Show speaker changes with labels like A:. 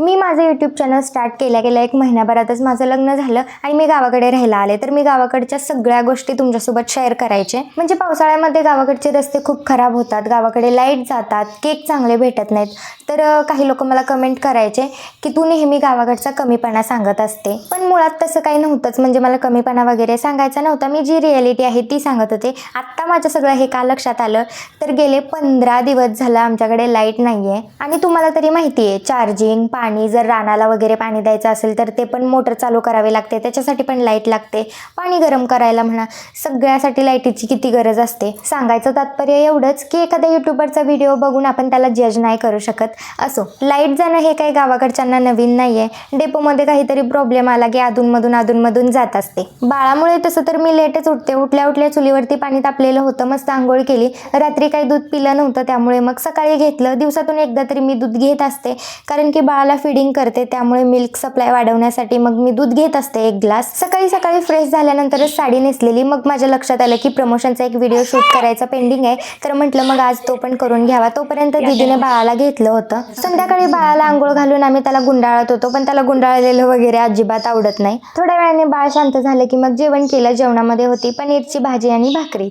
A: मी माझं YouTube channel start केल्या एक महिन्याभरातच माझं लग्न झालं आणि मी गावाकडे राहायला आले. तर मी गावाकडच्या सगळ्या गोष्टी तुमच्यासोबत शेअर करायचे. म्हणजे पावसाळ्यामध्ये गावाकडचे रस्ते खूप खराब होतात, गावाकडे लाईट जातात, केक चांगले भेटत नाहीत. तर काही लोक मला कमेंट करायचे की तू नेहमी गावाकडचा कमीपणा सांगत असते. पण मुळात तसं काही नव्हतंच. म्हणजे मला कमीपणा वगैरे सांगायचा नव्हता. मी जी रिॲलिटी आहे ती सांगत होते. आत्ता माझं सगळं हे का लक्षात आलं तर गेले 15 दिवस झालं आमच्याकडे लाईट नाही आहे. आणि तुम्हाला तरी माहिती आहे, चार्जिंग, पाणी, जर रानाला वगैरे पाणी द्यायचं असेल तर ते पण मोटर चालू करावी लागते, त्याच्यासाठी पण लाईट लागते. पाणी गरम करायला म्हणा, सगळ्यासाठी लाईटीची किती गरज असते. सांगायचं तात्पर्य एवढंच की एखाद्या यूट्यूबरचा व्हिडिओ बघून आपण त्याला जज नाही करू शकत. असो, लाईट जाणं हे काही गावाकडच्यांना नवीन नाही आहे. डेपोमध्ये काहीतरी प्रॉब्लेम आला की अधूनमधून जात असते. बाळामुळे तसं तर मी लेटच उठते. उठल्या चुलीवरती पाणी तापलेलं होतं, मस्त आंघोळ केली. रात्री काही दूध पिलं नव्हतं, त्यामुळे मग सकाळी घेतलं. दिवसातून एकदा तरी मी दूध घेत असते, कारण की बाळाला फीडिंग करते, त्यामुळे मिल्क सप्लाय वाढवण्यासाठी मग मी दूध घेत असते 1 ग्लास. सकाळी फ्रेश झाल्यानंतरच साडी नेसलेली. मग माझ्या लक्षात आलं की प्रमोशनचा एक व्हिडिओ शूट करायचा पेंडिंग आहे. तर म्हटलं मग आज तो पण करून घ्यावा. तोपर्यंत दीदीने बाळाला घेतलं होतं. संध्याकाळी बाळाला आंघोळ घालून आम्ही त्याला गुंडाळत होतो, पण त्याला गुंडाळलेलं वगैरे अजिबात आवडत नाही. थोड्या वेळाने बाळ शांत झालं की मग जेवण केलं. जेवणामध्ये होती पनीरची भाजी आणि भाकरी.